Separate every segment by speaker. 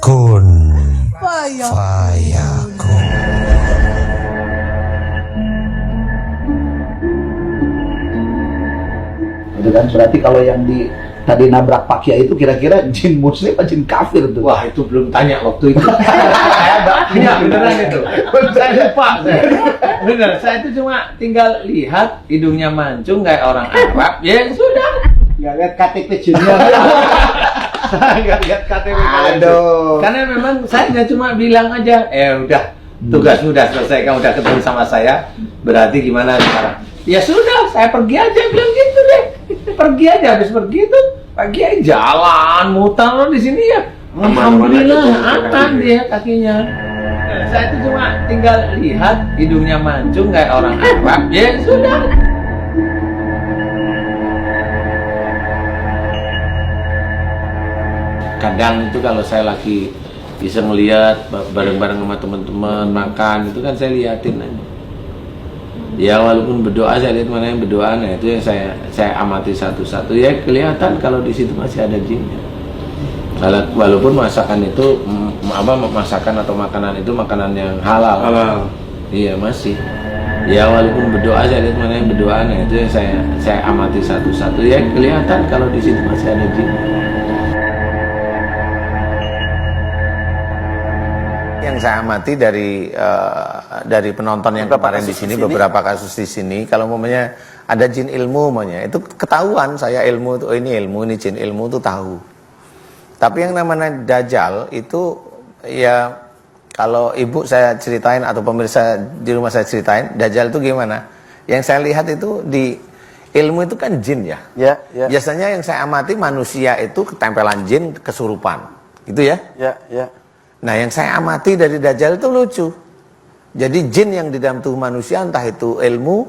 Speaker 1: Kun Fayakun.
Speaker 2: Itu kan berarti kalau yang di tadi nabrak Pak Kiai itu kira-kira jin muslim atau jin kafir tuh?
Speaker 3: Wah, itu belum tanya waktu itu. Saya nggak punya beneran itu. Saya lupa. Bener, saya itu cuma tinggal lihat hidungnya mancung kayak orang Arab. Ya sudah.
Speaker 2: Nggak lihat KTP jinnya.
Speaker 3: Saya nggak lihat KTP.
Speaker 2: Aduh.
Speaker 3: Karena memang saya cuma bilang aja, udah tugas sudah selesai, kamu udah ketemu sama saya. Berarti gimana sekarang? Ya sudah, saya pergi aja, bilang gitu deh. Pergi aja, habis pergi tuh pagi aja jalan muter di sini ya. Alhamdulillah aman dia kakinya. Saya itu cuma tinggal lihat hidungnya mancung kayak orang Arab. Ya sudah. Kadang itu kalau saya lagi bisa ngelihat bareng-bareng sama teman-teman makan itu kan saya liatin aja. Ya walaupun berdoa saya lihat mana yang berdoa, nah itu yang saya amati satu-satu. Ya kelihatan kalau di situ masih ada jinnya. Walaupun masakan itu masakan atau makanan itu makanan yang halal. Iya masih. Ya walaupun berdoa saya lihat mana yang berdoa, nah itu yang saya amati satu-satu. Ya kelihatan kalau di situ masih ada jinnya. Yang saya amati dari penonton yang kemarin di sini, beberapa kasus di sini, kalau umpamanya ada jin ilmu umpamanya, itu ketahuan saya ilmu itu, ini ilmu, ini jin ilmu itu tahu. Tapi yang namanya dajjal itu ya kalau ibu saya ceritain atau pemirsa di rumah saya ceritain, dajjal itu gimana? Yang saya lihat itu di ilmu itu kan jin ya.
Speaker 4: Ya.
Speaker 3: Biasanya yang saya amati manusia itu ketempelan jin, kesurupan. Gitu ya?
Speaker 4: Ya.
Speaker 3: Nah yang saya amati dari dajjal itu lucu. Jadi jin yang di dalam tubuh manusia, entah itu ilmu,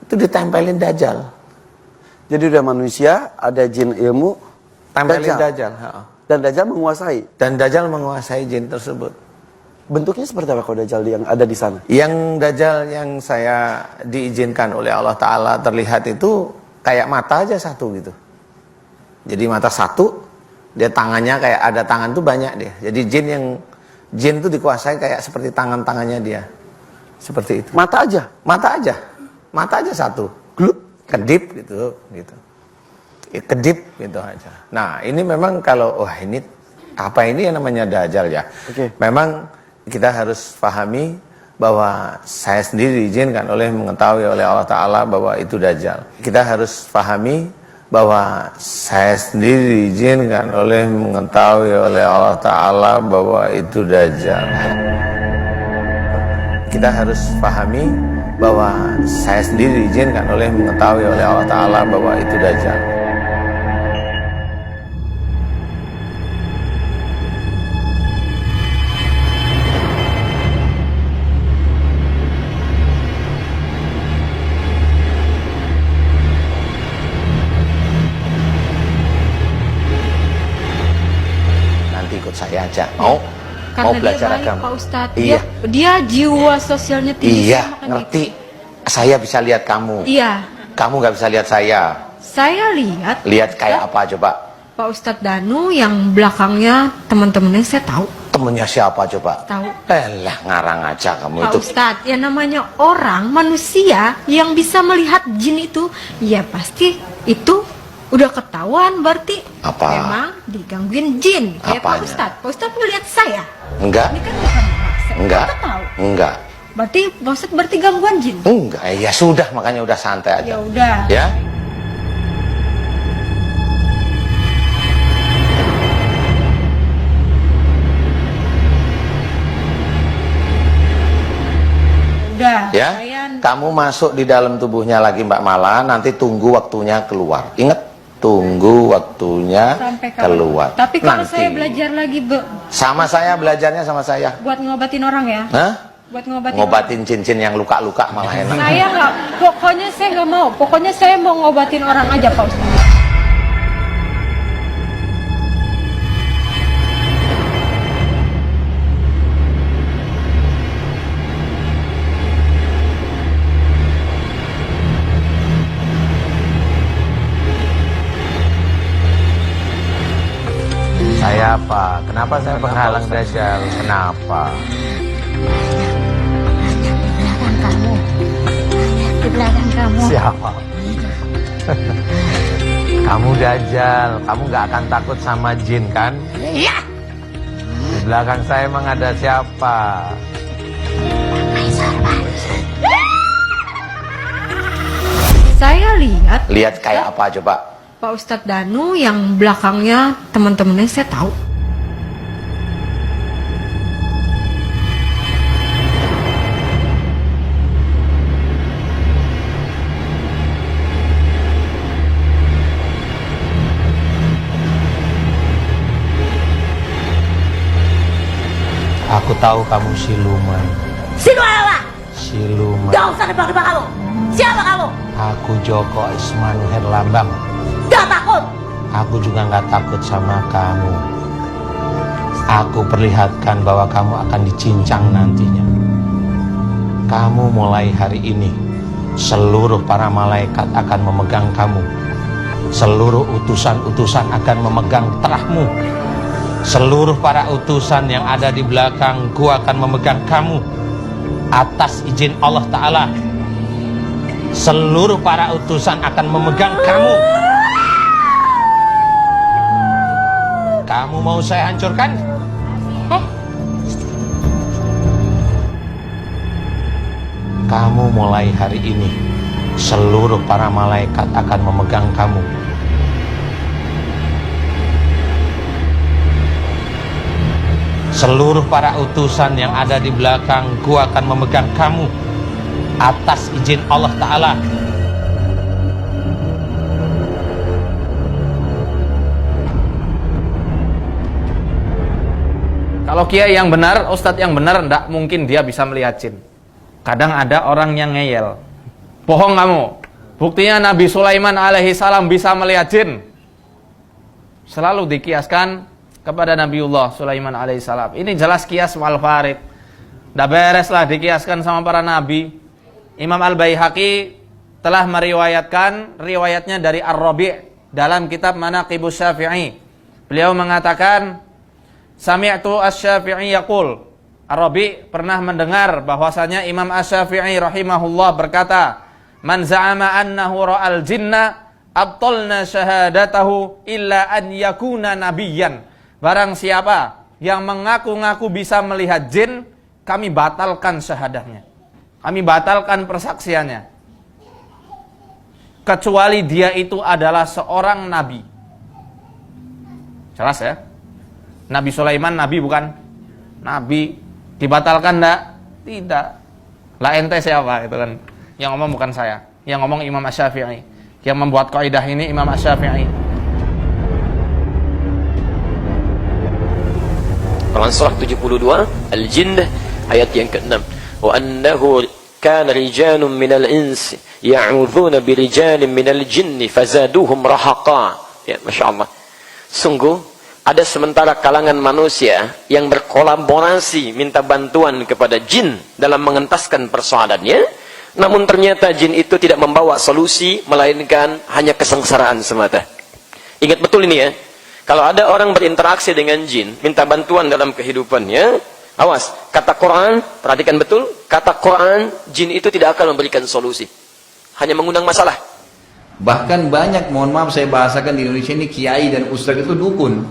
Speaker 3: itu ditempelin dajjal.
Speaker 4: Jadi udah manusia, ada jin ilmu,
Speaker 3: Tempelin dajjal.
Speaker 4: dan dajjal menguasai.
Speaker 3: Dan dajjal menguasai jin tersebut.
Speaker 4: Bentuknya seperti apa kalau dajjal yang ada di sana?
Speaker 3: Yang dajjal yang saya diizinkan oleh Allah Ta'ala terlihat itu kayak mata aja satu gitu. Jadi mata satu, dia tangannya kayak ada tangan tuh banyak dia. Jadi jin tuh dikuasai kayak seperti tangannya dia. Seperti itu.
Speaker 4: Mata aja?
Speaker 3: Mata aja satu. Glup, kedip gitu. Kedip gitu aja. Nah ini memang kalau, wah ini apa ini yang namanya dajjal ya. Memang kita harus pahami bahwa saya sendiri diizinkan mengetahui oleh Allah Ta'ala bahwa itu dajjal. Kita harus pahami bahwa saya sendiri diizinkan mengetahui oleh Allah Ta'ala bahwa itu dajjal. Kita harus pahami bahwa saya sendiri diizinkan mengetahui oleh Allah Ta'ala bahwa itu dajjal. Saya aja mau belajar agama.
Speaker 5: Pak Ustadz.
Speaker 3: Iya.
Speaker 5: Dia jiwa sosialnya tinggi.
Speaker 3: Iya, ngerti. Saya bisa lihat kamu.
Speaker 5: Iya.
Speaker 3: Kamu nggak bisa lihat saya.
Speaker 5: Saya lihat.
Speaker 3: Lihat kayak apa coba?
Speaker 5: Pak Ustadz Danu yang belakangnya teman-temannya saya tahu.
Speaker 3: Temennya siapa coba?
Speaker 5: Tahu.
Speaker 3: Lah ngarang aja kamu
Speaker 5: Pak
Speaker 3: itu.
Speaker 5: Ustadz, ya namanya orang manusia yang bisa melihat jin itu, ya pasti itu udah ketahuan berarti
Speaker 3: apa?
Speaker 5: Memang digangguin jin. Kayak Pak Ustadz. Pak Ustadz ngeliat saya.
Speaker 3: Enggak.
Speaker 5: Ini kan bukan saya.
Speaker 3: Enggak.
Speaker 5: Kita tahu.
Speaker 3: Enggak.
Speaker 5: Berarti Pak Ustadz berarti gangguan jin.
Speaker 3: Enggak. Ya sudah, makanya udah santai aja.
Speaker 5: Ya udah.
Speaker 3: Ya.
Speaker 5: Udah.
Speaker 3: Ya. Kamu masuk di dalam tubuhnya lagi Mbak Mala, nanti tunggu waktunya keluar. Ingat. Tunggu waktunya keluar.
Speaker 5: Tapi kalau
Speaker 3: nanti.
Speaker 5: saya belajar lagi,
Speaker 3: sama saya belajarnya sama saya.
Speaker 5: Buat ngobatin orang ya?
Speaker 3: Hah?
Speaker 5: Buat
Speaker 3: ngobatin cincin yang luka-luka malah enak.
Speaker 5: Saya nggak, pokoknya saya nggak mau. Pokoknya saya mau ngobatin orang aja Pak Ustadz.
Speaker 3: Saya Siapa? Kenapa saya penghalang Dajjal? Kenapa?
Speaker 1: Di belakang kamu.
Speaker 3: Siapa? Kamu Dajjal. Kamu gak akan takut sama jin kan?
Speaker 1: Iya.
Speaker 3: Di belakang saya emang ada siapa?
Speaker 5: Saya lihat
Speaker 4: Lihat kayak apa coba?
Speaker 5: Pak Ustadz Danu yang belakangnya teman-temannya saya tahu.
Speaker 3: Aku tahu kamu siluman.
Speaker 1: Siluman apa?
Speaker 3: Siluman.
Speaker 1: Gak usah nebak-nebak kamu. Siapa kamu?
Speaker 3: Aku Joko Ismanu Herlambang.
Speaker 1: Gak takut.
Speaker 3: Aku juga nggak takut sama kamu. Aku perlihatkan bahwa kamu akan dicincang nantinya. Kamu mulai hari ini, seluruh para malaikat akan memegang kamu. Seluruh utusan-utusan akan memegang terahmu. Seluruh para utusan yang ada di belakangku akan memegang kamu atas izin Allah Ta'ala. Seluruh para utusan akan memegang kamu. Kamu mau saya hancurkan? Kamu mulai hari ini, seluruh para malaikat akan memegang kamu. Seluruh para utusan yang ada di belakangku akan memegang kamu atas izin Allah Ta'ala.
Speaker 6: Kalau kiai yang benar, ustadz yang benar, ndak mungkin dia bisa melihat jin. Kadang ada orang yang ngeyel. Bohong kamu. Buktinya Nabi Sulaiman alaihi salam bisa melihat jin. Selalu dikiaskan kepada Nabiullah Sulaiman alaihissalam. Ini jelas kias wal farid. Dah beres lah dikiaskan sama para nabi. Imam Al-Baihaqi telah meriwayatkan riwayatnya dari Ar-Rabi' dalam kitab Manaqibus Syafi'i. Beliau mengatakan, Sami'tu Asy-Syafi'i yaqul. Ar-Rabi' pernah mendengar bahwasanya Imam Asy-Syafi'i rahimahullah berkata, Man za'ama annahu ra'al jinna abtalna syahadatahu illa an yakuna nabiyyan. Barang siapa yang mengaku-ngaku bisa melihat jin, kami batalkan syahadahnya. Kami batalkan persaksiannya. Kecuali dia itu adalah seorang nabi. Jelas ya? Nabi Sulaiman nabi bukan? Nabi. Dibatalkan enggak? Tidak. Lah ente siapa? Itu kan. Yang ngomong bukan saya. Yang ngomong Imam Asy-Syafi'i. Yang membuat kaidah ini Imam Asy-Syafi'i.
Speaker 7: Quran surah 72 Al-Jinn ayat yang ke-6 wa annahu kana rijalun minal insi ya'udzuuna birijalin minal jinni fazaduhum rahaqa. Ya, Masya Allah. Sungguh ada sementara kalangan manusia yang berkolaborasi minta bantuan kepada jin dalam mengentaskan persoalannya, namun ternyata jin itu tidak membawa solusi melainkan hanya kesengsaraan semata. Ingat betul ini ya. Kalau ada orang berinteraksi dengan jin, minta bantuan dalam kehidupannya, awas, kata Quran, perhatikan betul, kata Quran, jin itu tidak akan memberikan solusi. Hanya mengundang masalah.
Speaker 2: Bahkan banyak, mohon maaf saya bahasakan di Indonesia ini, kiai dan ustadz itu dukun.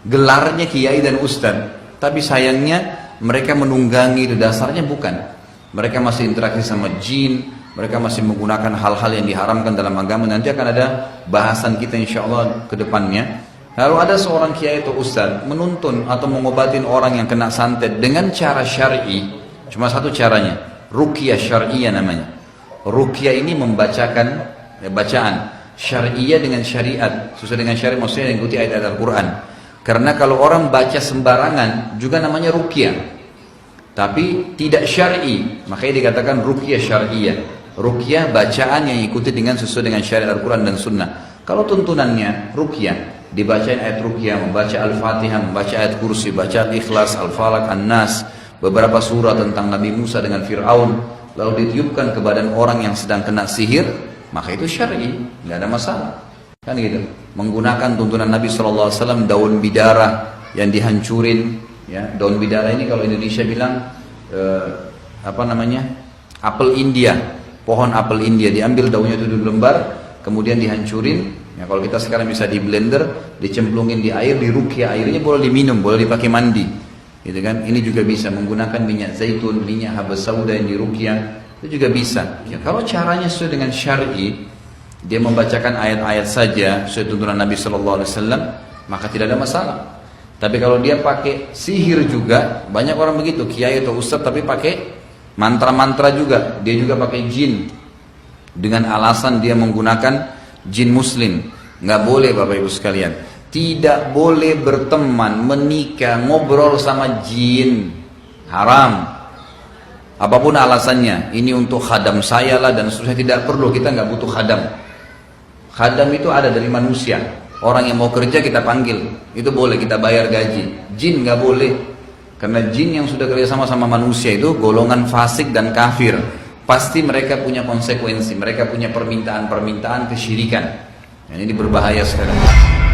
Speaker 2: Gelarnya kiai dan ustadz. Tapi sayangnya, mereka menunggangi, dasarnya bukan. Mereka masih interaksi sama jin, mereka masih menggunakan hal-hal yang diharamkan dalam agama. Nanti akan ada bahasan kita insya Allah ke depannya. Lalu ada seorang kiai atau ustaz menuntun atau mengobatin orang yang kena santet dengan cara syar'i. Cuma satu caranya, ruqyah syar'iyah namanya. Ruqyah ini membacakan bacaan syar'iyah dengan syariat, sesuai dengan syariat, maksudnya mengikuti ayat-ayat Al-Quran. Karena kalau orang baca sembarangan juga namanya ruqyah, tapi tidak syar'i, makanya dikatakan ruqyah syar'iyah. Ruqyah bacaan yang ikuti dengan sesuai dengan syariat Al-Quran dan Sunnah. Kalau tuntunannya ruqyah, dibacain ayat ruqyah, membaca Al-Fatihah, membaca ayat kursi, baca Al-Ikhlas, Al-Falaq, An-Nas, beberapa surah tentang Nabi Musa dengan Fir'aun, lalu ditiupkan ke badan orang yang sedang kena sihir, maka itu syar'i, nggak ada masalah. Kan gitu. Menggunakan tuntunan Nabi SAW, daun bidara, yang dihancurin, ya. Daun bidara ini kalau Indonesia bilang apa namanya, apel India, pohon apel India, diambil daunnya itu 2 lembar, kemudian dihancurin. Ya, kalau kita sekarang bisa di blender, dicemplungin di air, dirukyah, airnya boleh diminum, boleh dipakai mandi, gitu kan? Ini juga bisa menggunakan minyak zaitun, minyak habas sauda yang dirukyah, itu juga bisa. Ya, kalau caranya sesuai dengan syar'i, dia membacakan ayat-ayat saja sesuai tuntunan Nabi Shallallahu Alaihi Wasallam, maka tidak ada masalah. Tapi kalau dia pakai sihir juga, banyak orang begitu, kiai atau ustadz tapi pakai mantra-mantra juga, dia juga pakai jin dengan alasan dia menggunakan jin muslim. Nggak boleh Bapak Ibu sekalian, tidak boleh berteman, menikah, ngobrol sama jin, haram. Apapun alasannya, ini untuk khadam saya lah dan seterusnya, tidak perlu, kita nggak butuh khadam. Khadam itu ada dari manusia. Orang yang mau kerja kita panggil, itu boleh, kita bayar gaji. Jin nggak boleh, karena jin yang sudah kerjasama sama manusia itu golongan fasik dan kafir. Pasti mereka punya konsekuensi, mereka punya permintaan-permintaan kesyirikan. Ini berbahaya sekali.